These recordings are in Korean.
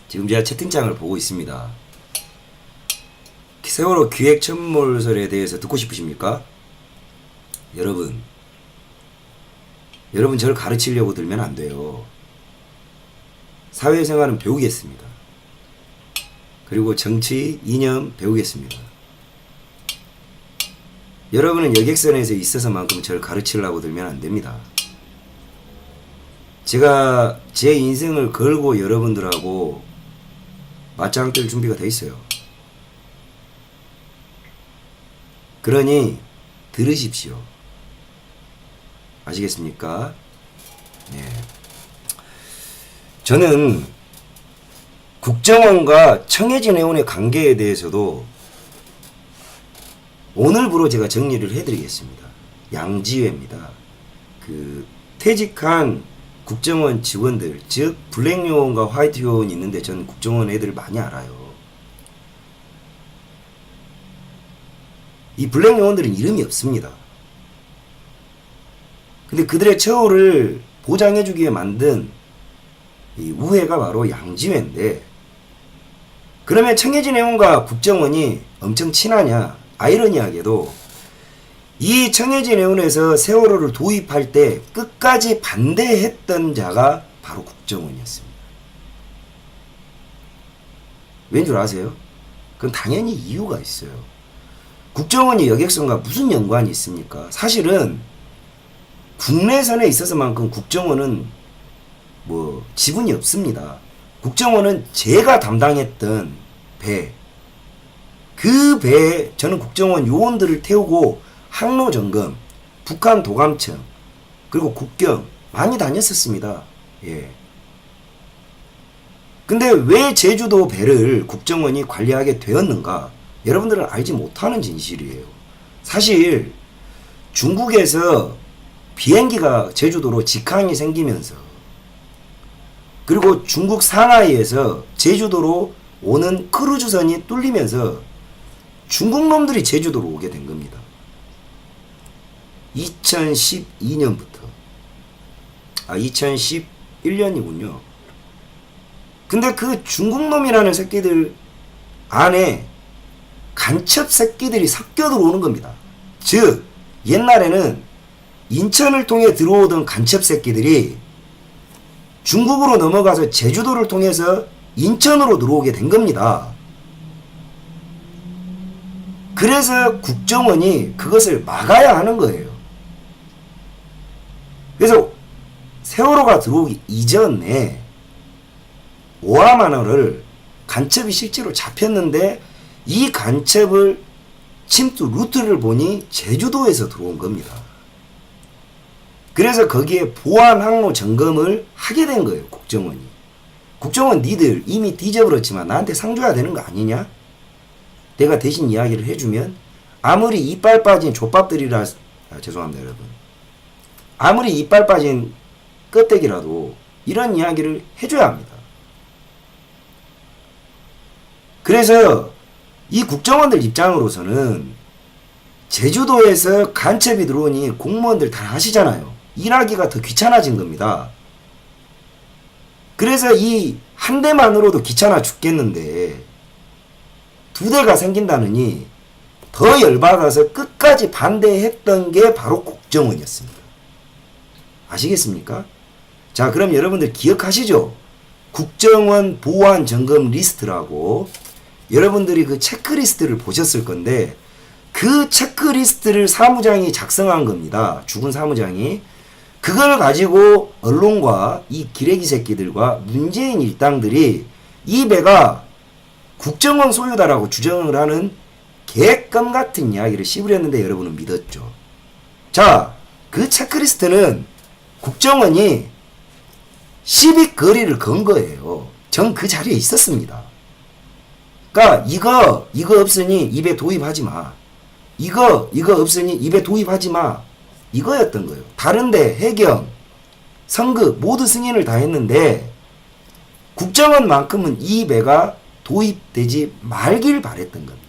지금 제가 채팅창을 보고 있습니다. 세월호 기획 첨몰설에 대해서 듣고 싶으십니까? 여러분 저를 가르치려고 들면 안 돼요. 사회생활은 배우겠습니다. 그리고 정치, 이념 배우겠습니다. 여러분은 여객선에서 있어서만큼 저를 가르치려고 들면 안 됩니다. 제가 제 인생을 걸고 여러분들하고 맞짱 뜰 준비가 돼 있어요. 그러니 들으십시오. 아시겠습니까? 네. 저는 국정원과 청해진 의원의 관계에 대해서도 오늘부로 제가 정리를 해드리겠습니다. 양지회입니다. 퇴직한 국정원 직원들, 즉 블랙 요원과 화이트 요원이 있는데 저는 국정원 애들을 많이 알아요. 이 블랙 요원들은 이름이 없습니다. 근데 그들의 처우를 보장해주기 위해 만든 이 우회가 바로 양지회인데, 그러면 청해진 의원과 국정원이 엄청 친하냐? 아이러니하게도 이 청해진 의원에서 세월호를 도입할 때 끝까지 반대했던 자가 바로 국정원이었습니다. 왠 줄 아세요? 그건 당연히 이유가 있어요. 국정원이 여객선과 무슨 연관이 있습니까? 사실은 국내선에 있어서만큼 국정원은 지분이 없습니다. 국정원은 제가 담당했던 배, 그 배에 저는 국정원 요원들을 태우고 항로 점검, 북한 도감청, 그리고 국경 많이 다녔었습니다. 예. 근데 왜 제주도 배를 국정원이 관리하게 되었는가? 여러분들은 알지 못하는 진실이에요. 사실 중국에서 비행기가 제주도로 직항이 생기면서, 그리고 중국 상하이에서 제주도로 오는 크루즈선이 뚫리면서 중국 놈들이 제주도로 오게 된 겁니다. 2012년부터. 2011년이군요. 근데 그 중국 놈이라는 새끼들 안에 간첩 새끼들이 섞여 들어오는 겁니다. 즉, 옛날에는 인천을 통해 들어오던 간첩 새끼들이 중국으로 넘어가서 제주도를 통해서 인천으로 들어오게 된 겁니다. 그래서 국정원이 그것을 막아야 하는 거예요. 그래서 세월호가 들어오기 이전에 오하마너를 간첩이 실제로 잡혔는데, 이 간첩을 침투 루트를 보니 제주도에서 들어온 겁니다. 그래서 거기에 보안 항로 점검을 하게 된 거예요, 국정원이. 국정원 니들 이미 뒤져버렸지만 나한테 상 줘야 되는 거 아니냐? 내가 대신 이야기를 해주면, 아무리 이빨 빠진 족밥들이라, 죄송합니다 여러분, 아무리 이빨 빠진 껍데기라도 이런 이야기를 해줘야 합니다. 그래서 이 국정원들 입장으로서는 제주도에서 간첩이 들어오니 공무원들 다 아시잖아요. 일하기가 더 귀찮아진 겁니다. 그래서 이 한 대만으로도 귀찮아 죽겠는데 두 대가 생긴다느니 더 열받아서 끝까지 반대했던 게 바로 국정원이었습니다. 아시겠습니까? 자, 그럼 여러분들 기억하시죠? 국정원 보안 점검 리스트라고 여러분들이 그 체크리스트를 보셨을 건데, 그 체크리스트를 사무장이 작성한 겁니다. 죽은 사무장이. 그걸 가지고 언론과 이 기레기 새끼들과 문재인 일당들이 이 배가 국정원 소유다라고 주장을 하는 개껌 같은 이야기를 씹으렸는데 여러분은 믿었죠. 자, 그 체크리스트는 국정원이 시비거리를 건 거예요. 전 그 자리에 있었습니다. 그러니까 이거 없으니 입에 도입하지 마. 이거 없으니 입에 도입하지 마. 이거였던 거예요. 다른데 해경, 성급 모두 승인을 다 했는데 국정원만큼은 이 배가 도입되지 말길 바랬던 겁니다.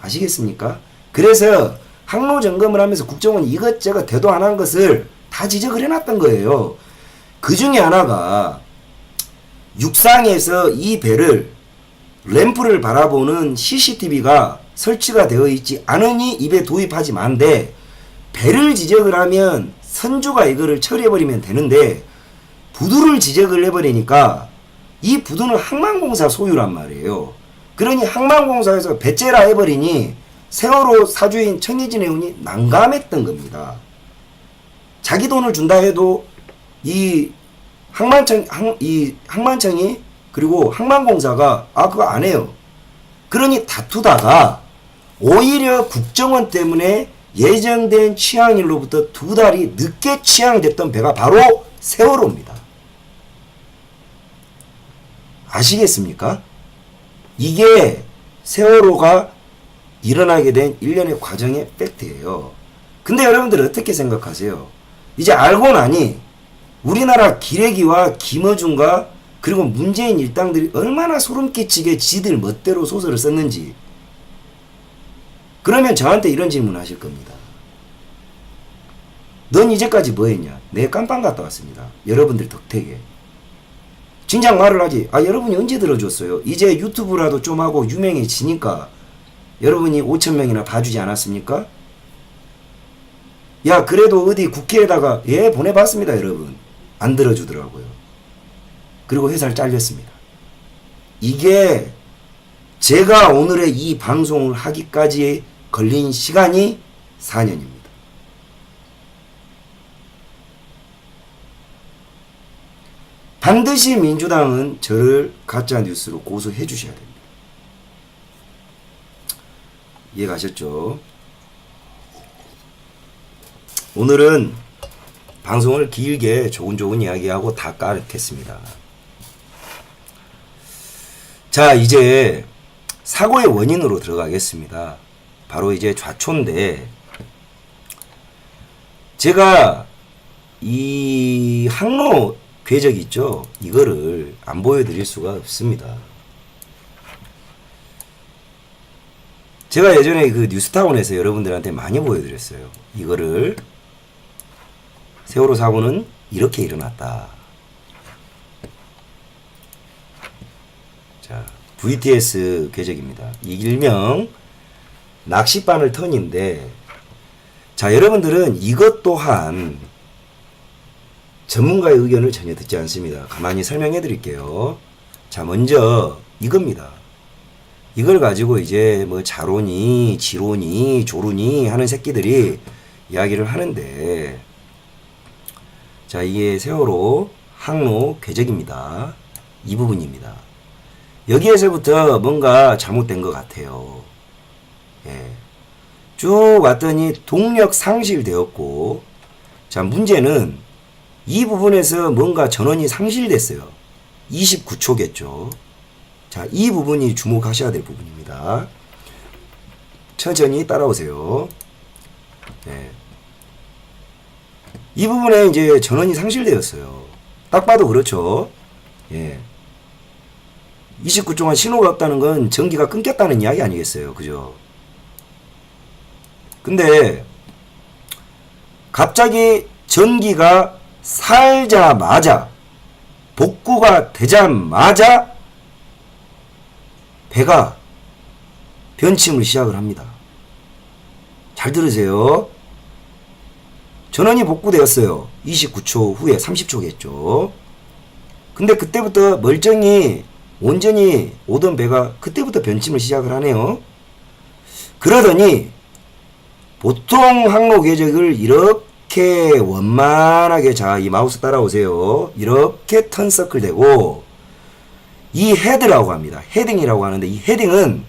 아시겠습니까? 그래서 항로 점검을 하면서 국정원이 이것저것 대도 안 한 것을 다 지적을 해놨던 거예요. 그 중에 하나가 육상에서 이 배를 램프를 바라보는 CCTV가 설치가 되어 있지 않으니 이 배 도입하지 마는데 배를 지적을 하면 선주가 이거를 처리해버리면 되는데 부두를 지적을 해버리니까 이 부두는 항만공사 소유란 말이에요. 그러니 항만공사에서 배째라 해버리니 세월호 사주인 청해진 해운이 난감했던 겁니다. 자기 돈을 준다 해도 이 항만청이 그리고 항만공사가 그거 안 해요. 그러니 다투다가 오히려 국정원 때문에 예정된 취항일로부터 2달이 늦게 취항됐던 배가 바로 세월호입니다. 아시겠습니까? 이게 세월호가 일어나게 된 일련의 과정의 팩트예요. 근데 여러분들 어떻게 생각하세요? 이제 알고 나니 우리나라 기레기와 김어준과 그리고 문재인 일당들이 얼마나 소름 끼치게 지들 멋대로 소설을 썼는지. 그러면 저한테 이런 질문 하실 겁니다. 넌 이제까지 뭐 했냐? 내 깜빵 갔다 왔습니다. 여러분들 덕택에. 진작 말을 하지. 여러분이 언제 들어줬어요? 이제 유튜브라도 좀 하고 유명해지니까 여러분이 5,000명이나 봐주지 않았습니까? 야, 그래도 어디 국회에다가 보내봤습니다, 여러분. 안 들어주더라고요. 그리고 회사를 잘렸습니다. 이게 제가 오늘의 이 방송을 하기까지 걸린 시간이 4년입니다. 반드시 민주당은 저를 가짜뉴스로 고소해 주셔야 됩니다. 이해가셨죠? 오늘은 방송을 길게 조근조근 이야기하고 다 까겠습니다. 자, 이제 사고의 원인으로 들어가겠습니다. 바로 이제 좌초인데, 제가 이 항로 궤적 있죠? 이거를 안 보여드릴 수가 없습니다. 제가 예전에 그 뉴스타운에서 여러분들한테 많이 보여드렸어요. 이거를 세월호 사고는 이렇게 일어났다. 자, VTS 궤적입니다. 일명 낚싯바늘 턴인데, 자, 여러분들은 이것 또한 전문가의 의견을 전혀 듣지 않습니다. 가만히 설명해 드릴게요. 자, 먼저 이겁니다. 이걸 가지고 이제 뭐 자로니, 지로니, 조루니 하는 새끼들이 이야기를 하는데, 자, 이게 세월호 항로 궤적입니다. 이 부분입니다. 여기에서부터 뭔가 잘못된 것 같아요. 예. 쭉 왔더니 동력 상실되었고, 자, 문제는 이 부분에서 뭔가 전원이 상실됐어요. 29초겠죠. 자, 이 부분이 주목하셔야 될 부분입니다. 천천히 따라오세요. 네. 이 부분에 이제 전원이 상실되었어요. 딱 봐도 그렇죠. 예. 29초간 신호가 없다는 건 전기가 끊겼다는 이야기 아니겠어요. 그죠? 근데 갑자기 전기가 살자마자, 복구가 되자마자 배가 변침을 시작을 합니다. 잘 들으세요. 전원이 복구되었어요. 29초 후에 30초겠죠. 근데 그때부터 멀쩡히 온전히 오던 배가 그때부터 변침을 시작을 하네요. 그러더니 보통 항로 궤적을 이렇게 원만하게, 자, 이 마우스 따라오세요. 이렇게 턴서클 되고, 이 헤드라고 합니다. 헤딩이라고 하는데, 이 헤딩은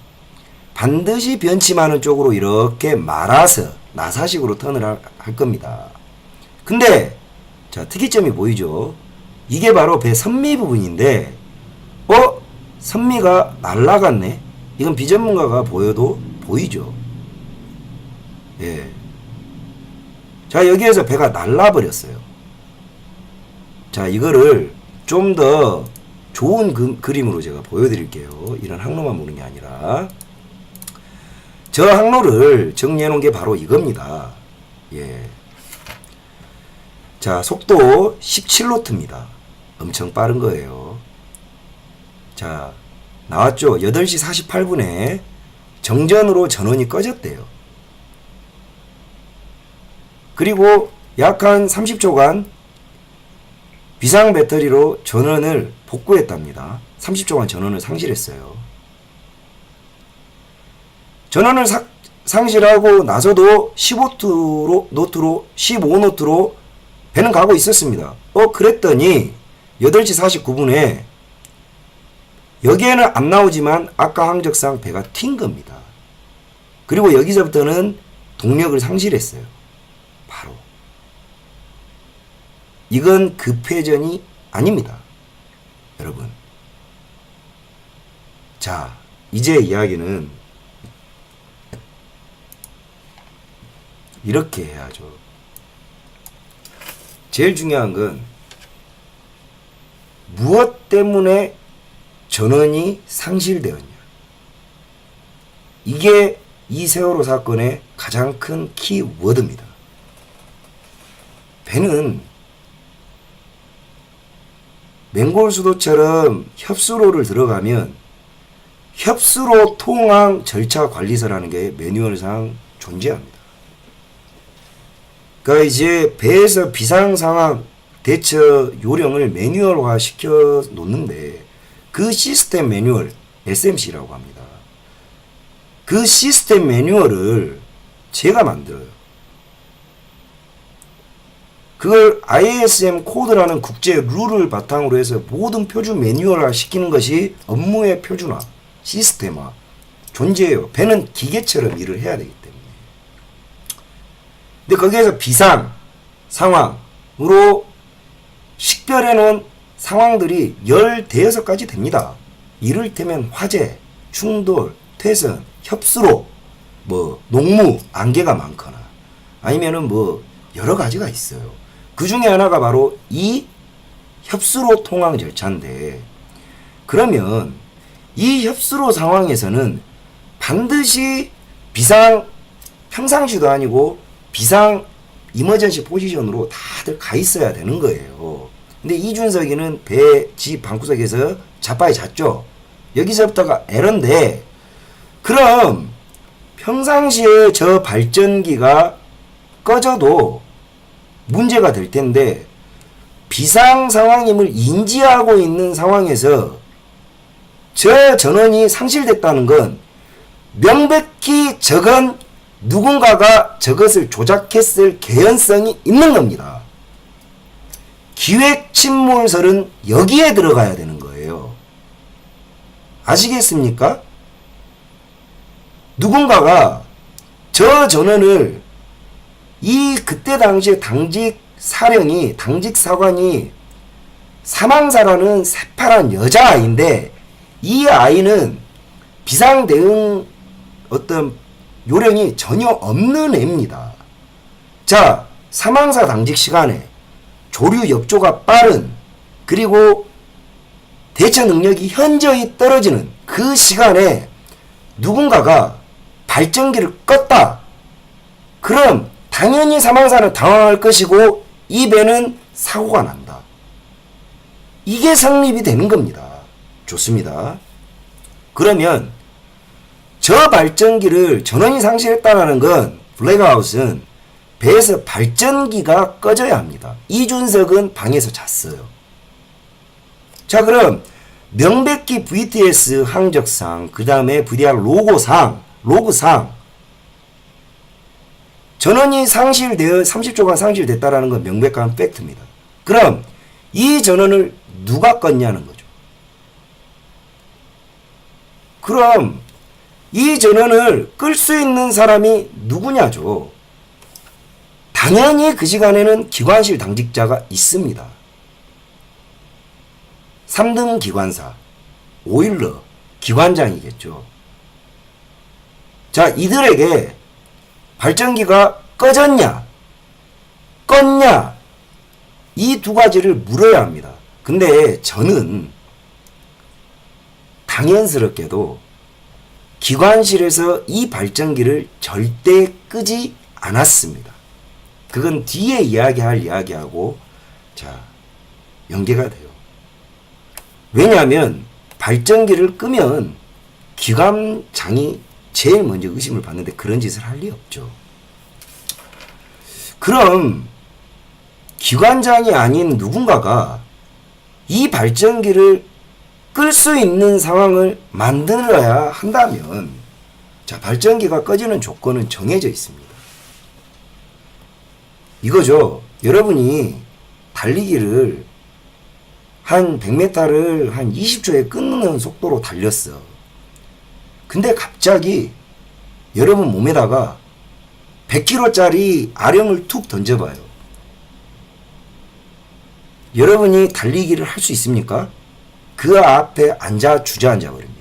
반드시 변침하는 쪽으로 이렇게 말아서 나사식으로 턴을 할 겁니다. 근데 자, 특이점이 보이죠? 이게 바로 배 선미 부분인데, 선미가 날라갔네? 이건 비전문가가 보여도 보이죠? 예. 자, 여기에서 배가 날라버렸어요. 자, 이거를 좀 더 좋은 그림으로 제가 보여드릴게요. 이런 항로만 보는 게 아니라. 저 항로를 정리해 놓은 게 바로 이겁니다. 예. 자, 속도 17노트입니다. 엄청 빠른 거예요. 자, 나왔죠. 8시 48분에 정전으로 전원이 꺼졌대요. 그리고 약 한 30초간 비상 배터리로 전원을 복구했답니다. 30초간 전원을 상실했어요. 전원을 상실하고 나서도 15노트로 배는 가고 있었습니다. 그랬더니 8시 49분에 여기에는 안 나오지만 아까 항적상 배가 튄 겁니다. 그리고 여기서부터는 동력을 상실했어요. 바로. 이건 급회전이 아닙니다. 여러분. 자, 이제 이야기는 이렇게 해야죠. 제일 중요한 건 무엇 때문에 전원이 상실되었냐. 이게 이 세월호 사건의 가장 큰 키워드입니다. 배는 맹골수도처럼 협수로를 들어가면 협수로 통항 절차 관리서라는 게 매뉴얼상 존재합니다. 그러니까 이제 배에서 비상 상황 대처 요령을 매뉴얼화 시켜 놓는데 그 시스템 매뉴얼 SMC라고 합니다. 그 시스템 매뉴얼을 제가 만들어요. 그걸 IASM 코드라는 국제 룰을 바탕으로 해서 모든 표준 매뉴얼화 시키는 것이 업무의 표준화, 시스템화 존재해요. 배는 기계처럼 일을 해야 되기 때문에. 근데 거기에서 비상 상황으로 식별해 놓은 상황들이 15가지 됩니다. 이를테면 화재, 충돌, 퇴선, 협수로, 농무, 안개가 많거나 아니면은 여러 가지가 있어요. 그 중에 하나가 바로 이 협수로 통항 절차인데, 그러면 이 협수로 상황에서는 반드시 비상 평상시도 아니고 비상 이머전시 포지션으로 다들 가 있어야 되는 거예요. 근데 이준석이는 배 집 방구석에서 자빠에 잤죠. 여기서부터가 에러인데, 그럼 평상시에 저 발전기가 꺼져도 문제가 될 텐데 비상 상황임을 인지하고 있는 상황에서 저 전원이 상실됐다는 건 명백히 저건 누군가가 저것을 조작했을 개연성이 있는 겁니다. 기획 침몰설은 여기에 들어가야 되는 거예요. 아시겠습니까? 누군가가 저 전원을 그때 당시에 당직 사관이 사망사라는 새파란 여자아이인데, 이 아이는 비상대응 어떤 요령이 전혀 없는 애입니다. 자, 사망사 당직 시간에 조류 협조가 빠른, 그리고 대처 능력이 현저히 떨어지는 그 시간에 누군가가 발전기를 껐다. 그럼 당연히 사망사는 당황할 것이고 이 배는 사고가 난다. 이게 성립이 되는 겁니다. 좋습니다. 그러면 저 발전기를 전원이 상실했다는 건, 블랙아웃은 배에서 발전기가 꺼져야 합니다. 이준석은 방에서 잤어요. 자, 그럼 명백히 VTS 항적상, 그 다음에 VDR 로그상 전원이 상실되어 30초간 상실됐다라는 건 명백한 팩트입니다. 그럼 이 전원을 누가 껐냐는 거죠. 그럼 이 전원을 끌 수 있는 사람이 누구냐죠. 당연히 그 시간에는 기관실 당직자가 있습니다. 3등 기관사, 오일러, 기관장이겠죠. 자, 이들에게 발전기가 꺼졌냐, 껐냐, 이 두 가지를 물어야 합니다. 근데 저는 당연스럽게도 기관실에서 이 발전기를 절대 끄지 않았습니다. 그건 뒤에 이야기할 이야기하고 연계가 돼요. 왜냐하면 발전기를 끄면 기관장이 제일 먼저 의심을 받는데 그런 짓을 할 리 없죠. 그럼 기관장이 아닌 누군가가 이 발전기를 끌 수 있는 상황을 만들어야 한다면, 자, 발전기가 꺼지는 조건은 정해져 있습니다. 이거죠. 여러분이 달리기를 한 100m를 한 20초에 끊는 속도로 달렸어. 근데 갑자기 여러분 몸에다가 100kg짜리 아령을 툭 던져봐요. 여러분이 달리기를 할 수 있습니까? 그 앞에 주저앉아 버립니다.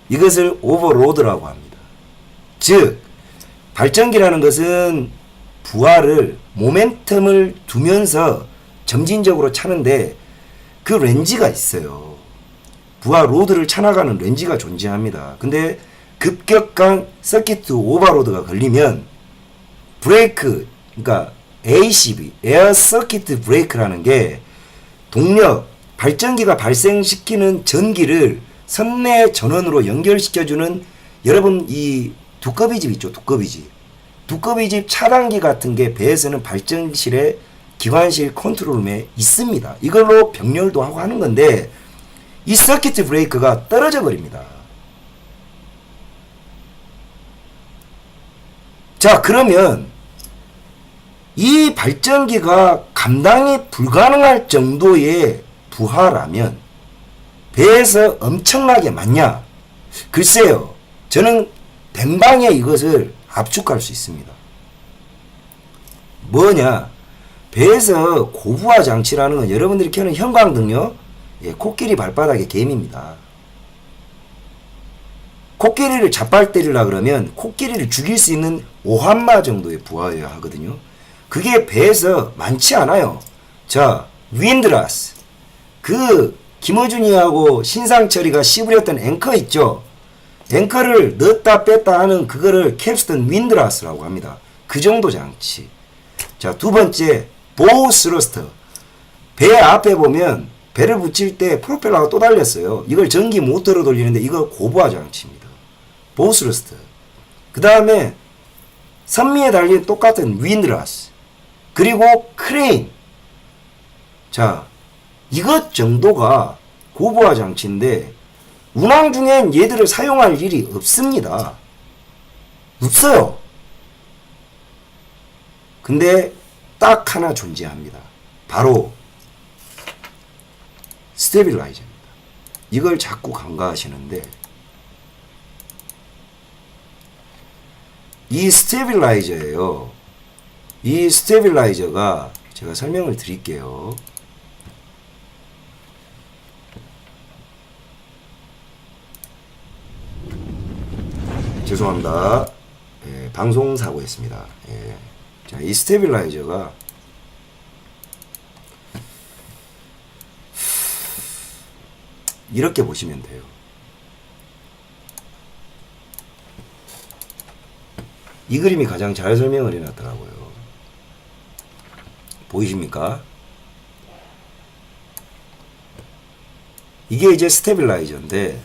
이것을 오버로드라고 합니다. 즉, 발전기라는 것은 부하를, 모멘텀을 두면서 점진적으로 차는데 그 렌지가 있어요. 부하 로드를 차나가는 렌지가 존재합니다. 근데 급격한 서킷 오버로드가 걸리면 브레이크, 그러니까 ACB, 에어 서킷 브레이크라는 게 동력, 발전기가 발생시키는 전기를 선내 전원으로 연결시켜주는, 여러분 이 두꺼비집 있죠, 두꺼비집. 두꺼비집 차단기 같은 게 배에서는 발전실에 기관실 컨트롤룸에 있습니다. 이걸로 병렬도 하고 하는 건데 이 서킷 브레이크가 떨어져 버립니다. 자, 그러면 이 발전기가 감당이 불가능할 정도의 부하라면 배에서 엄청나게 많냐? 글쎄요. 저는 댕방에 이것을 압축할 수 있습니다. 뭐냐? 배에서 고부하 장치라는 건 여러분들이 켜는 형광등요, 코끼리 발바닥의 개미입니다. 코끼리를 자빨 때리려 그러면 코끼리를 죽일 수 있는 오한마 정도의 부하여야 하거든요. 그게 배에서 많지 않아요. 자, 윈드라스. 그 김어준이하고 신상철이가 씹으렸던 앵커 있죠. 앵커를 넣었다 뺐다 하는 그거를 캡스톤 윈드라스라고 합니다. 그 정도 장치. 자, 두 번째, 보우 스러스터. 배 앞에 보면 배를 붙일 때 프로펠러가 또 달렸어요. 이걸 전기 모터로 돌리는데 이거 고부하 장치입니다. 보우 스러스터. 그 다음에 선미에 달린 똑같은 윈드라스. 그리고 크레인. 자, 이것 정도가 고부하 장치인데 운항 중엔 얘들을 사용할 일이 없습니다. 없어요. 근데 딱 하나 존재합니다. 바로 스테빌라이저입니다. 이걸 자꾸 간과하시는데 이 스테빌라이저예요. 이 스테빌라이저가 제가 설명을 드릴게요. 죄송합니다. 예, 방송 사고였습니다. 예. 자, 이 스테빌라이저가 이렇게 보시면 돼요. 이 그림이 가장 잘 설명을 해놨더라고요. 보이십니까? 이게 이제 스테빌라이저인데,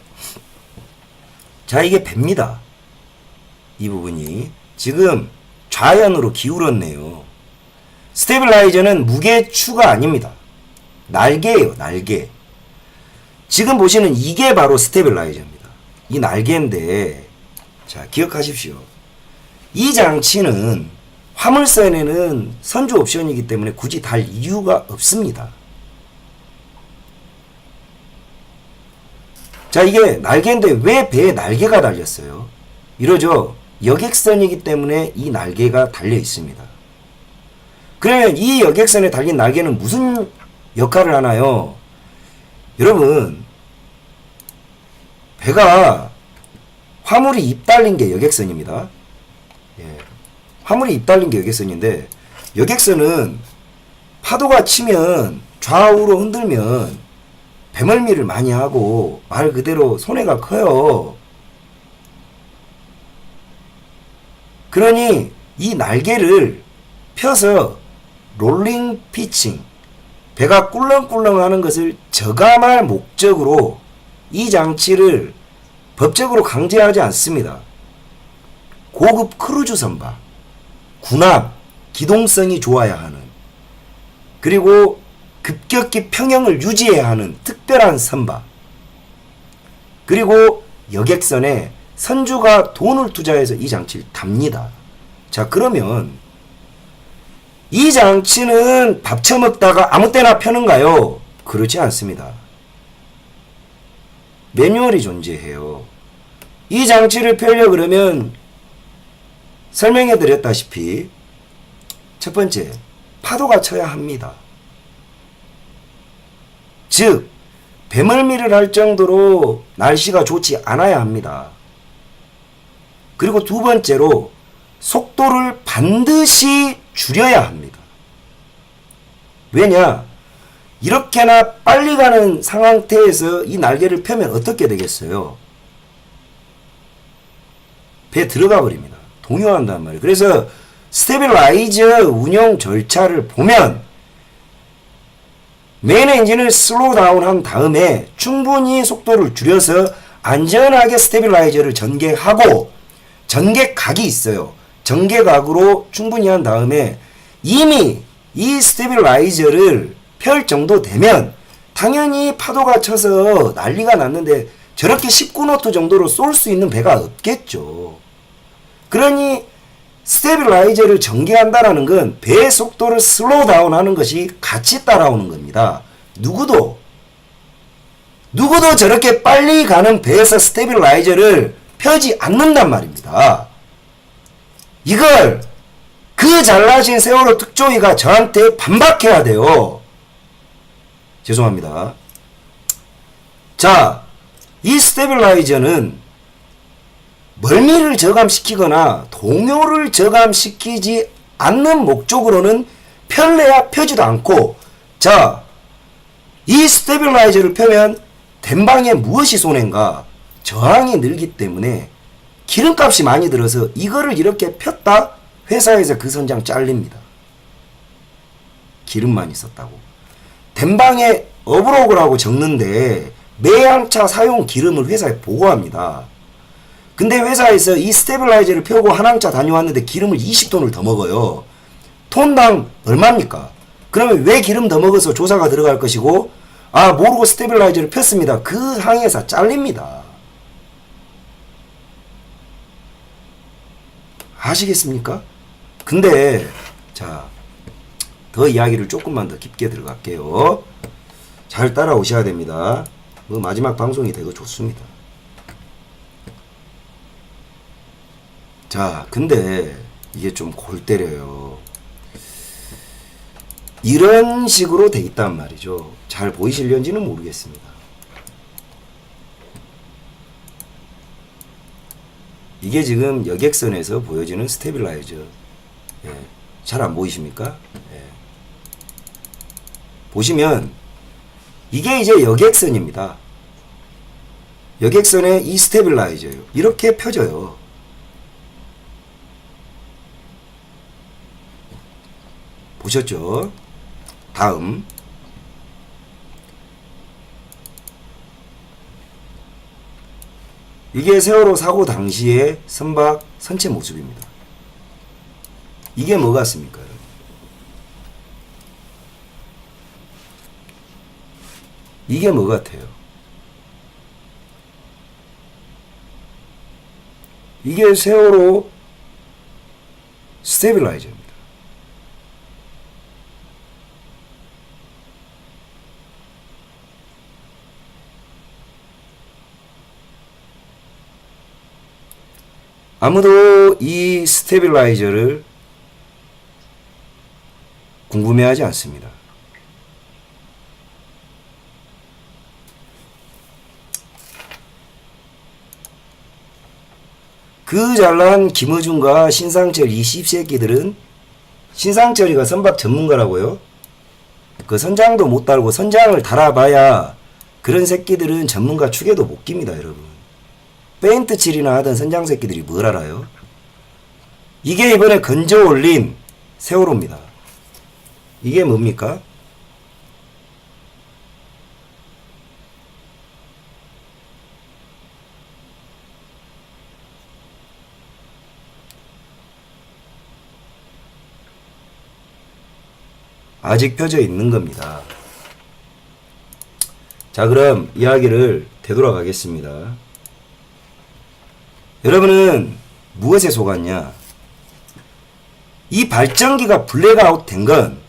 자, 이게 배입니다. 이 부분이 지금 좌연으로 기울었네요. 스테빌라이저는 무게추가 아닙니다. 날개예요, 날개. 지금 보시는 이게 바로 스테빌라이저입니다. 이 날개인데, 자, 기억하십시오. 이 장치는 화물선에는 선주 옵션이기 때문에 굳이 달 이유가 없습니다. 자, 이게 날개인데 왜 배에 날개가 달렸어요? 이러죠. 여객선이기 때문에 이 날개가 달려 있습니다. 그러면 이 여객선에 달린 날개는 무슨 역할을 하나요? 여러분, 배가 화물이 입달린 게 여객선입니다. 예. 화물이 입달린 게 여객선인데, 여객선은 파도가 치면 좌우로 흔들면 배멀미를 많이 하고 말 그대로 손해가 커요. 그러니 이 날개를 펴서 롤링 피칭, 배가 꿀렁꿀렁 하는 것을 저감할 목적으로 이 장치를 법적으로 강제하지 않습니다. 고급 크루즈 선박, 군함, 기동성이 좋아야 하는, 그리고 급격히 평형을 유지해야 하는 특별한 선박, 그리고 여객선에 선주가 돈을 투자해서 이 장치를 답니다. 자, 그러면 이 장치는 밥 처먹다가 아무 때나 펴는가요? 그렇지 않습니다. 매뉴얼이 존재해요. 이 장치를 펴려 그러면 설명해 드렸다시피 첫 번째, 파도가 쳐야 합니다. 즉, 배멀미를 할 정도로 날씨가 좋지 않아야 합니다. 그리고 두 번째로 속도를 반드시 줄여야 합니다. 왜냐? 이렇게나 빨리 가는 상태에서 이 날개를 펴면 어떻게 되겠어요? 배에 들어가 버립니다. 동요한단 말이에요. 그래서 스테빌라이저 운영 절차를 보면 메인 엔진을 슬로우 다운 한 다음에 충분히 속도를 줄여서 안전하게 스테빌라이저를 전개하고, 전개각이 있어요. 전개각으로 충분히 한 다음에 이미 이 스테빌라이저를 펼 정도 되면 당연히 파도가 쳐서 난리가 났는데 저렇게 19노트 정도로 쏠 수 있는 배가 없겠죠. 그러니 스테빌라이저를 전개한다라는 건 배의 속도를 슬로우 다운하는 것이 같이 따라오는 겁니다. 누구도 저렇게 빨리 가는 배에서 스테빌라이저를 펴지 않는단 말입니다. 이걸 그 잘나신 세월호 특조위가 저한테 반박해야 돼요. 죄송합니다. 자, 이 스테빌라이저는 멀미를 저감시키거나 동요를 저감시키지 않는 목적으로는 펼래야 펴지도 않고, 자, 이 스테빌라이저를 펴면 된방에 무엇이 손해인가? 저항이 늘기 때문에 기름값이 많이 들어서 이거를 이렇게 폈다? 회사에서 그 선장 잘립니다. 기름 많이 썼다고. 된방에 어브로그라고 적는데 매항차 사용 기름을 회사에 보고합니다. 근데 회사에서 이 스테빌라이저를 펴고 한 항차 다녀왔는데 기름을 20톤을 더 먹어요. 톤당 얼마입니까? 그러면 왜 기름 더 먹어서 조사가 들어갈 것이고, 아, 모르고 스테빌라이저를 폈습니다. 그 항해사 잘립니다. 아시겠습니까? 근데 자, 더 이야기를 조금만 더 깊게 들어갈게요. 잘 따라오셔야 됩니다. 마지막 방송이 되고 좋습니다. 자, 근데 이게 좀 골 때려요. 이런 식으로 돼 있단 말이죠. 잘 보이실런지는 모르겠습니다. 이게 지금 여객선에서 보여지는 스테빌라이저. 예, 잘 안 보이십니까? 예. 보시면 이게 이제 여객선입니다. 여객선의 이 스테빌라이저요. 이렇게 펴져요. 보셨죠? 다음, 이게 세월호 사고 당시의 선박 선체 모습입니다. 이게 뭐 같습니까? 이게 뭐 같아요? 이게 세월호 스테빌라이저입니다. 아무도 이 스테빌라이저를 궁금해하지 않습니다. 그 잘난 김어준과 신상철 이 씹새끼들은, 신상철이가 선박 전문가라고요? 그 선장도 못 달고 선장을 달아봐야 그런 새끼들은 전문가 축에도 못 깁니다, 여러분. 페인트 칠이나 하던 선장 새끼들이 뭘 알아요? 이게 이번에 건져 올린 세월호입니다. 이게 뭡니까? 아직 펴져 있는 겁니다. 자, 그럼 이야기를 되돌아가겠습니다. 여러분은 무엇에 속았냐? 이 발전기가 블랙아웃 된 건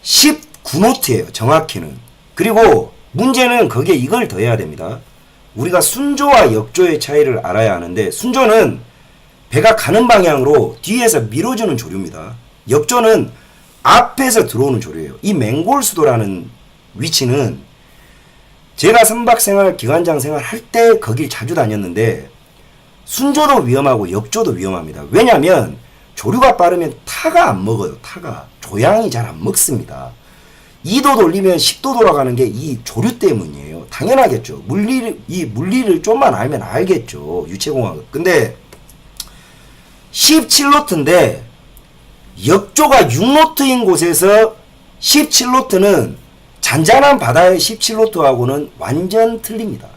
19노트예요. 정확히는. 그리고 문제는 거기에 이걸 더해야 됩니다. 우리가 순조와 역조의 차이를 알아야 하는데, 순조는 배가 가는 방향으로 뒤에서 밀어주는 조류입니다. 역조는 앞에서 들어오는 조류예요. 이 맹골수도라는 위치는 제가 선박생활, 기관장 생활 할 때 거길 자주 다녔는데, 순조도 위험하고 역조도 위험합니다. 왜냐하면 조류가 빠르면 타가 안 먹어요. 타가. 조양이 잘 안 먹습니다. 2도 돌리면 10도 돌아가는 게 이 조류 때문이에요. 당연하겠죠. 이 물리를 좀만 알면 알겠죠. 유체공학을. 근데 17노트인데 역조가 6노트인 곳에서 17노트는 잔잔한 바다의 17노트하고는 완전 틀립니다.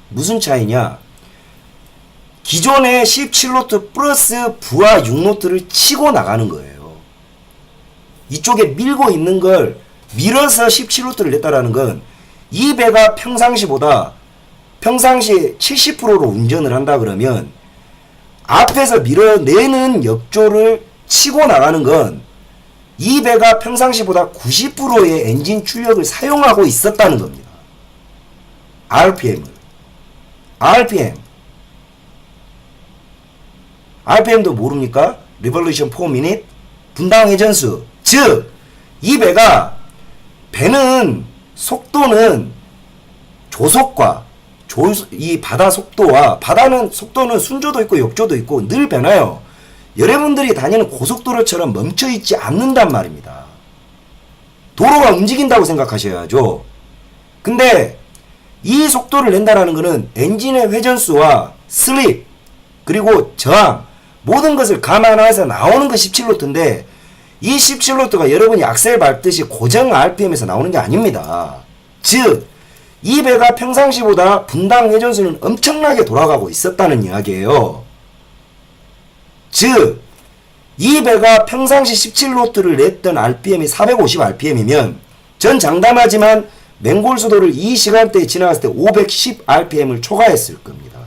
무슨 차이냐? 기존의 17노트 플러스 부하 6노트를 치고 나가는 거예요. 이쪽에 밀고 있는 걸 밀어서 17노트를 냈다라는 건 이 배가 평상시보다 평상시 70%로 운전을 한다 그러면 앞에서 밀어내는 역조를 치고 나가는 건 이 배가 평상시보다 90%의 엔진 출력을 사용하고 있었다는 겁니다. RPM도 모릅니까? Revolution per minute? 분당 회전수. 즉, 이 배는 속도는 조속과 이 바다 속도와, 바다는 속도는 순조도 있고 역조도 있고 늘 변해요. 여러분들이 다니는 고속도로처럼 멈춰있지 않는단 말입니다. 도로가 움직인다고 생각하셔야죠. 근데 이 속도를 낸다라는 것은 엔진의 회전수와 슬립 그리고 저항 모든 것을 감안해서 나오는 거 17노트인데, 이 17노트가 여러분이 악셀 밟듯이 고정 RPM에서 나오는 게 아닙니다. 즉, 이 배가 평상시보다 분당 회전수는 엄청나게 돌아가고 있었다는 이야기예요. 즉, 이 배가 평상시 17노트를 냈던 RPM이 450rpm이면 전 장담하지만 맹골수도를 이 시간대에 지나갔을 때 510rpm을 초과했을 겁니다.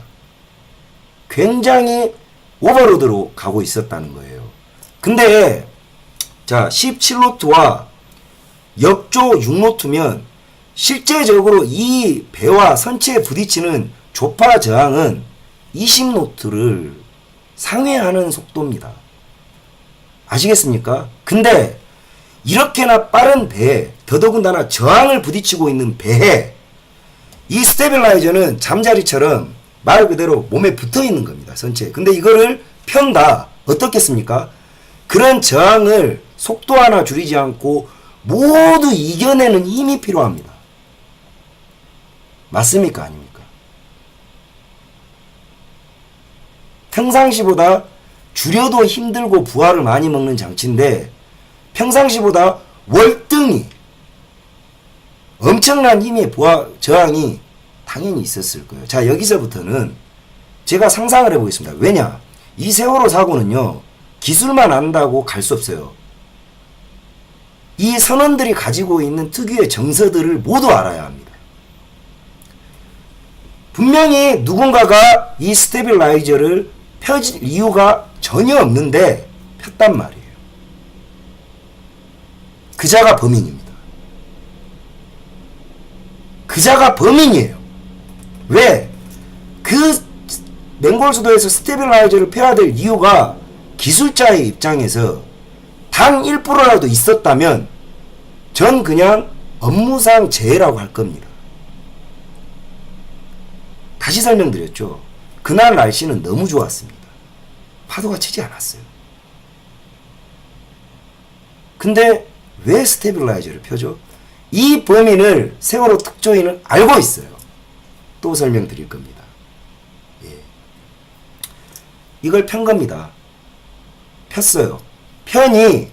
굉장히 오버로드로 가고 있었다는 거예요. 근데 자, 17노트와 역조 6노트면 실제적으로 이 배와 선체에 부딪히는 조파 저항은 20노트를 상회하는 속도입니다. 아시겠습니까? 근데 이렇게나 빠른 배에, 더더군다나 저항을 부딪히고 있는 배에 이 스테빌라이저는 잠자리처럼 말 그대로 몸에 붙어 있는 겁니다. 선체에. 근데 이거를 편다. 어떻겠습니까? 그런 저항을 속도 하나 줄이지 않고 모두 이겨내는 힘이 필요합니다. 맞습니까? 아닙니까? 평상시보다 줄여도 힘들고 부하를 많이 먹는 장치인데 평상시보다 월등히 엄청난 힘의 부하 저항이 당연히 있었을 거예요. 자, 여기서부터는 제가 상상을 해보겠습니다. 왜냐? 이 세월호 사고는요, 기술만 안다고 갈 수 없어요. 이 선원들이 가지고 있는 특유의 정서들을 모두 알아야 합니다. 분명히 누군가가 이 스테빌라이저를 펴질 이유가 전혀 없는데 폈단 말이에요. 그자가 범인입니다. 그자가 범인이에요. 왜? 그 맹골수도에서 스테빌라이저를 펴야 될 이유가 기술자의 입장에서 단 1%라도 있었다면 전 그냥 업무상 재해라고 할 겁니다. 다시 설명드렸죠. 그날 날씨는 너무 좋았습니다. 파도가 치지 않았어요. 근데 왜 스테빌라이저를 펴죠? 이 범인을 세월호 특조위는 알고 있어요. 또 설명드릴 겁니다. 예. 이걸 편 겁니다. 폈어요. 편이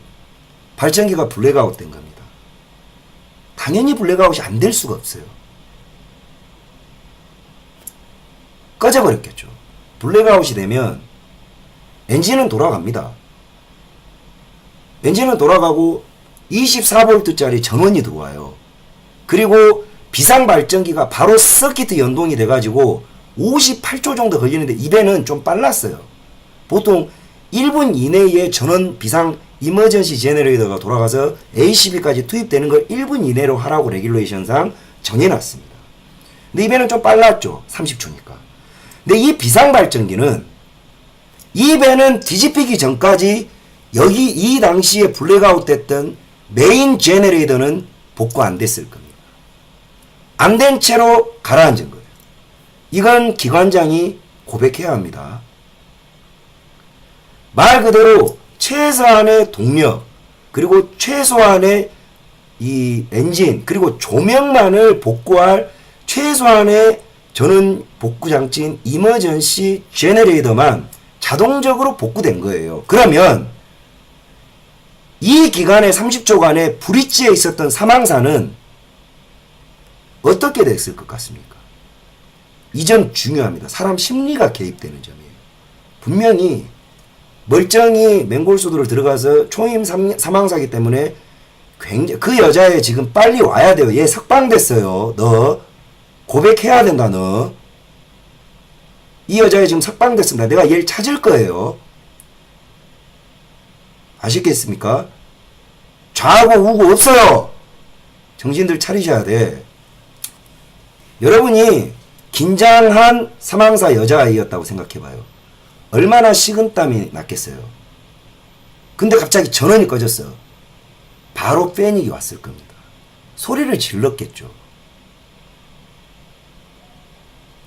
발전기가 블랙아웃 된 겁니다. 당연히 블랙아웃이 안 될 수가 없어요. 꺼져버렸겠죠. 블랙아웃이 되면 엔진은 돌아갑니다. 엔진은 돌아가고 24V짜리 전원이 들어와요. 그리고 비상발전기가 바로 서킷 연동이 돼가지고 58초 정도 걸리는데 이 배는 좀 빨랐어요. 보통 1분 이내에 전원 비상 이머전시 제너레이터가 돌아가서 ACB까지 투입되는 걸 1분 이내로 하라고 레귤레이션상 정해놨습니다. 근데 이 배는 좀 빨랐죠. 30초니까. 근데 이 비상발전기는 이 배는 뒤집히기 전까지 여기 이 당시에 블랙아웃 됐던 메인 제너레이터는 복구 안 됐을 겁니다. 안 된 채로 가라앉은 거예요. 이건 기관장이 고백해야 합니다. 말 그대로 최소한의 동력 그리고 최소한의 이 엔진 그리고 조명만을 복구할 최소한의 전원 복구 장치인 이머전시 제너레이터만 자동적으로 복구된 거예요. 그러면 이 기간의 30초간의 브릿지에 있었던 사망사는 어떻게 됐을 것 같습니까? 이 점 중요합니다. 사람 심리가 개입되는 점이에요. 분명히 멀쩡히 맹골수도를 들어가서 초임 사망사기 때문에 굉장히 그 여자애 지금 빨리 와야 돼요. 얘 석방됐어요. 너 고백해야 된다. 너 이 여자애 지금 석방됐습니다. 내가 얘를 찾을 거예요. 아시겠습니까? 좌고 우고 없어요. 정신들 차리셔야 돼. 여러분이 긴장한 사망사 여자아이였다고 생각해봐요. 얼마나 식은땀이 났겠어요. 근데 갑자기 전원이 꺼졌어. 바로 패닉이 왔을 겁니다. 소리를 질렀겠죠.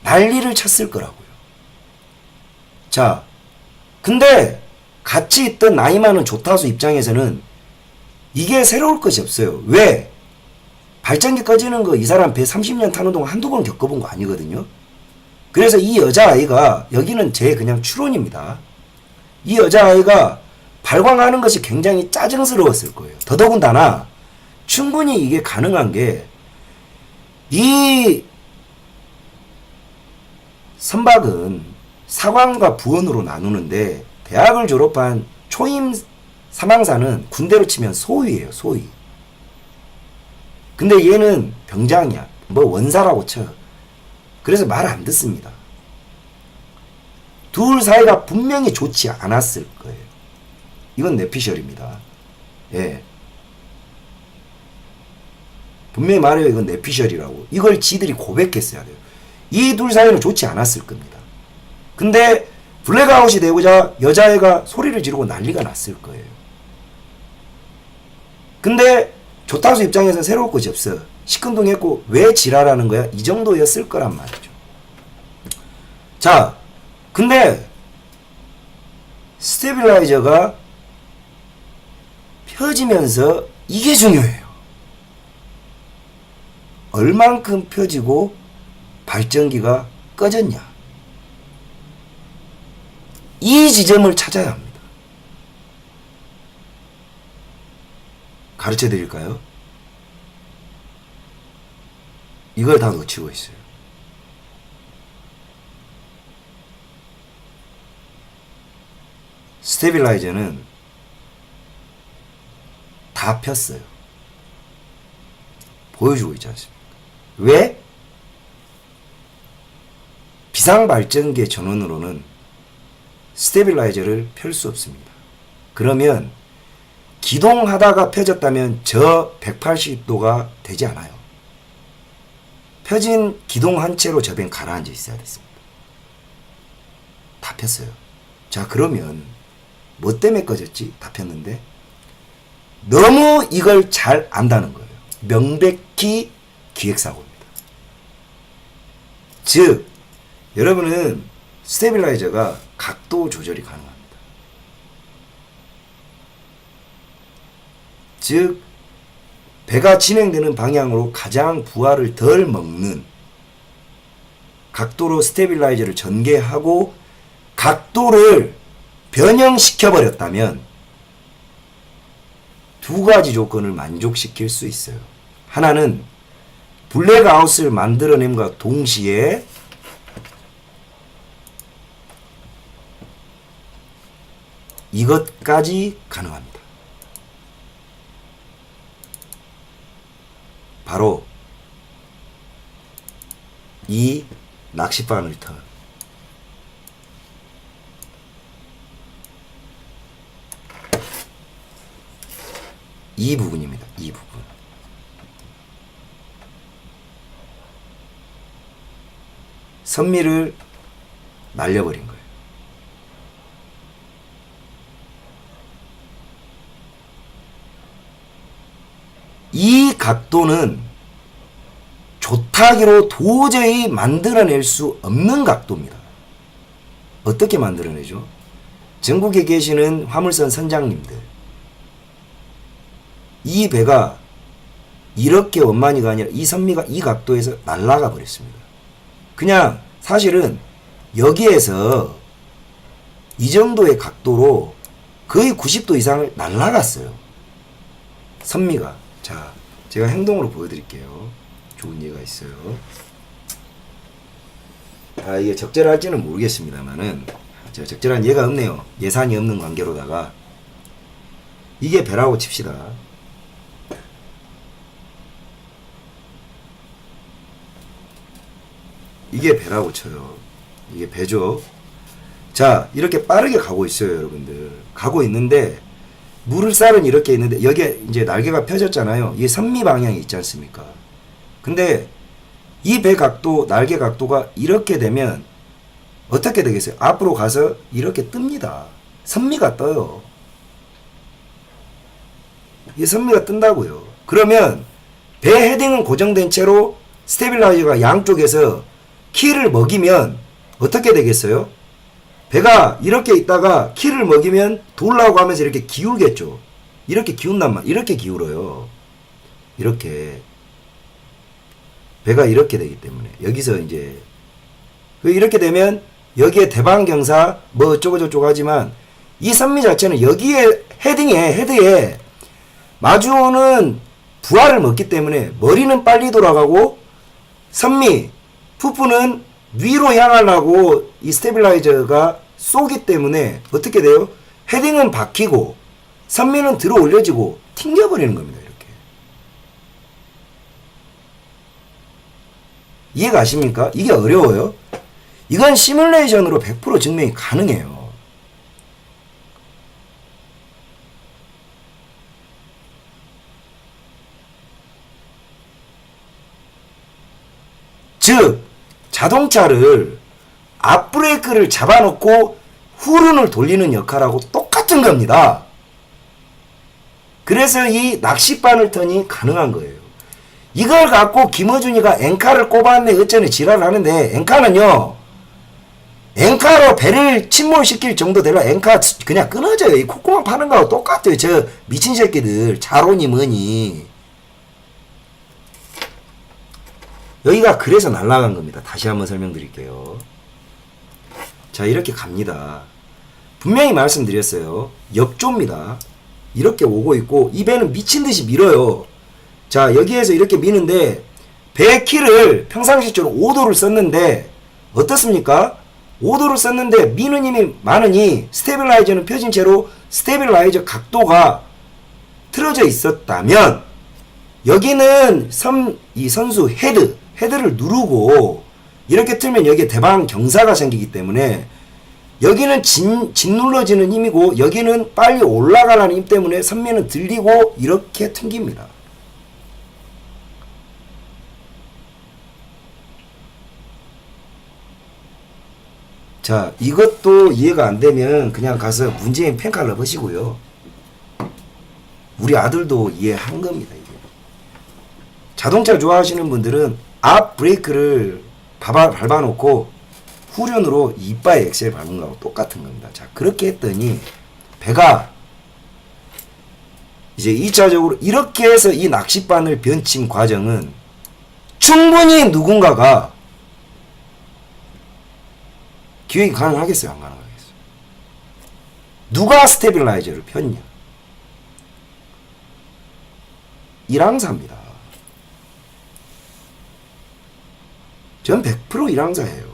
난리를 쳤을 거라고요. 자, 근데 같이 있던 나이 많은 조타수 입장에서는 이게 새로울 것이 없어요. 왜? 발전기 꺼지는 거 이 사람 배 30년 타는 동안 한두 번 겪어본 거 아니거든요. 그래서 이 여자아이가 여기는 제 그냥 추론입니다. 이 여자아이가 발광하는 것이 굉장히 짜증스러웠을 거예요. 더더군다나 충분히 이게 가능한 게 이 선박은 사관과 부원으로 나누는데 대학을 졸업한 초임 사망사는 군대로 치면 소위예요. 소위. 근데 얘는 병장이야. 뭐 원사라고 쳐. 그래서 말 안 듣습니다. 둘 사이가 분명히 좋지 않았을 거예요. 이건 내피셜입니다. 예. 분명히 말해요. 이건 내피셜이라고. 이걸 지들이 고백했어야 돼요. 이 둘 사이는 좋지 않았을 겁니다. 근데 블랙아웃이 되고자 여자애가 소리를 지르고 난리가 났을 거예요. 근데 조타수 입장에서는 새로울 것이 없어. 시큰둥했고 왜 지랄하는 거야? 이 정도였을 거란 말이죠. 자, 근데 스테빌라이저가 펴지면서 이게 중요해요. 얼만큼 펴지고 발전기가 꺼졌냐. 이 지점을 찾아야 합니다. 가르쳐 드릴까요? 이걸 다 놓치고 있어요. 스테빌라이저는 다 폈어요. 보여주고 있지 않습니까? 왜? 비상발전기의 전원으로는 스테빌라이저를 펼 수 없습니다. 그러면 기동하다가 펴졌다면 저 180도가 되지 않아요. 펴진 기동한 채로 저 배는 가라앉아 있어야 됐습니다. 다 폈어요. 자, 그러면 뭐 때문에 꺼졌지? 다 폈는데 너무 이걸 잘 안다는 거예요. 명백히 기획사고입니다. 즉 여러분은 스테빌라이저가 각도 조절이 가능합니다. 즉 배가 진행되는 방향으로 가장 부하를 덜 먹는 각도로 스테빌라이저를 전개하고 각도를 변형시켜 버렸다면 두 가지 조건을 만족시킬 수 있어요. 하나는 블랙아웃을 만들어냄과 동시에 이것까지 가능합니다. 바로 이 낚싯바늘 턴. 이 부분입니다. 이 부분. 선미를 날려버린 거예요. 이 각도는 조타기로 도저히 만들어낼 수 없는 각도입니다. 어떻게 만들어내죠? 전국에 계시는 화물선 선장님들, 이 배가 이렇게 원만히가 아니라 이 선미가 이 각도에서 날아가 버렸습니다. 그냥 사실은 여기에서 이 정도의 각도로 거의 90도 이상을 날아갔어요. 선미가. 자, 제가 행동으로 보여드릴게요. 좋은 예가 있어요. 아, 이게 적절할지는 모르겠습니다만은 적절한 예가 없네요. 예산이 없는 관계로다가 이게 배라고 칩시다. 이게 배라고 쳐요. 이게 배죠. 자, 이렇게 빠르게 가고 있어요, 여러분들. 가고 있는데 물살은 이렇게 있는데 여기에 이제 날개가 펴졌잖아요. 이게 선미 방향이 있지 않습니까? 근데 이 배 각도, 날개 각도가 이렇게 되면 어떻게 되겠어요? 앞으로 가서 이렇게 뜹니다. 선미가 떠요. 이 선미가 뜬다고요. 그러면 배 헤딩은 고정된 채로 스테빌라이저가 양쪽에서 키를 먹이면 어떻게 되겠어요? 배가 이렇게 있다가 키를 먹이면 돌라고 하면서 이렇게 기울겠죠. 이렇게 기운단 말, 이렇게 기울어요. 이렇게. 배가 이렇게 되기 때문에. 여기서 이제. 이렇게 되면 여기에 대방경사 뭐 어쩌고저쩌고 하지만 이 선미 자체는 여기에 헤드에 마주오는 부하를 먹기 때문에 머리는 빨리 돌아가고 선미, 푸푸는 위로 향하려고 이 스테빌라이저가 쏘기 때문에 어떻게 돼요? 헤딩은 박히고 선미는 들어 올려지고 튕겨버리는 겁니다. 이렇게. 이해가 가십니까? 이게 어려워요? 이건 시뮬레이션으로 100% 증명이 가능해요. 즉 자동차를 앞브레이크를 잡아놓고 후륜을 돌리는 역할하고 똑같은 겁니다. 그래서 이 낚싯바늘 턴이 가능한 거예요. 이걸 갖고 김어준이가 엔카를 꼽았네 어쩌네 지랄을 하는데 엔카는요. 엔카로 배를 침몰시킬 정도 되려 엔카 그냥 끊어져요. 이 콧구멍 파는 거하고 똑같아요. 저 미친 새끼들 자로니 뭐니. 여기가 그래서 날아간 겁니다. 다시 한번 설명드릴게요. 자, 이렇게 갑니다. 분명히 말씀드렸어요. 역조입니다. 이렇게 오고 있고 이 배는 미친듯이 밀어요. 자, 여기에서 이렇게 미는데 배 키를 평상시적으로 5도를 썼는데 어떻습니까? 5도를 썼는데 미는 힘이 많으니 스테빌라이저는 펴진 채로 스테빌라이저 각도가 틀어져 있었다면 여기는 이 선수 헤드를 누르고 이렇게 틀면 여기에 대방 경사가 생기기 때문에 여기는 짓눌러지는 힘이고 여기는 빨리 올라가라는 힘 때문에 선미는 들리고 이렇게 튕깁니다. 자, 이것도 이해가 안 되면 그냥 가서 문재인 펜칼 넣으시고요. 우리 아들도 이해한 겁니다. 이게. 자동차 좋아하시는 분들은 앞 브레이크를 밟아놓고 후륜으로 이빠이 엑셀 밟는 거하고 똑같은 겁니다. 자, 그렇게 했더니 배가 이제 2차적으로 이렇게 해서 이 낚싯바늘 변침 과정은 충분히 누군가가 기획이 가능하겠어요? 안 가능하겠어요? 누가 스테빌라이저를 폈냐? 일항사입니다. 전 100% 일항사예요.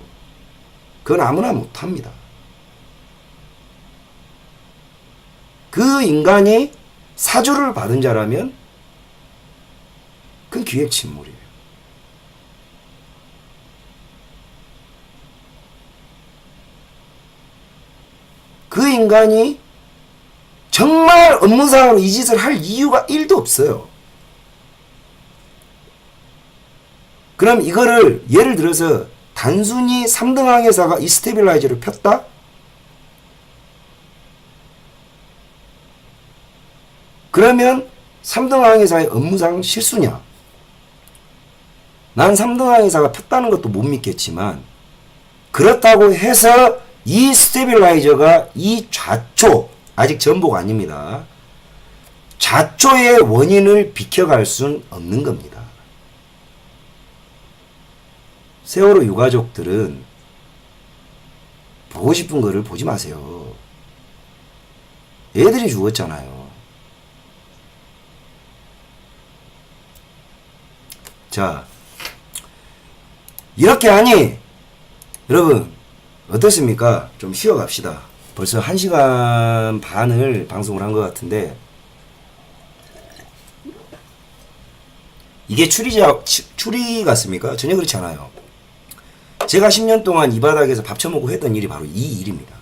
그건 아무나 못합니다. 그 인간이 사주를 받은 자라면 그건 기획 침몰이에요. 그 인간이 정말 업무상으로 이 짓을 할 이유가 1도 없어요. 그럼 이거를 예를 들어서 단순히 3등 항해사가 이 스테빌라이저를 폈다? 그러면 3등 항해사의 업무상 실수냐? 난 3등 항해사가 폈다는 것도 못 믿겠지만 그렇다고 해서 이 스테빌라이저가 이 좌초, 아직 전복 아닙니다. 좌초의 원인을 비켜갈 순 없는 겁니다. 세월호 유가족들은 보고 싶은 거를 보지 마세요. 애들이 죽었잖아요. 자, 이렇게 하니 여러분 어떻습니까? 좀 쉬어갑시다. 벌써 1시간 반을 방송을 한 것 같은데 이게 추리 같습니까? 전혀 그렇지 않아요. 제가 10년 동안 이 바닥에서 밥 처먹고 했던 일이 바로 이 일입니다.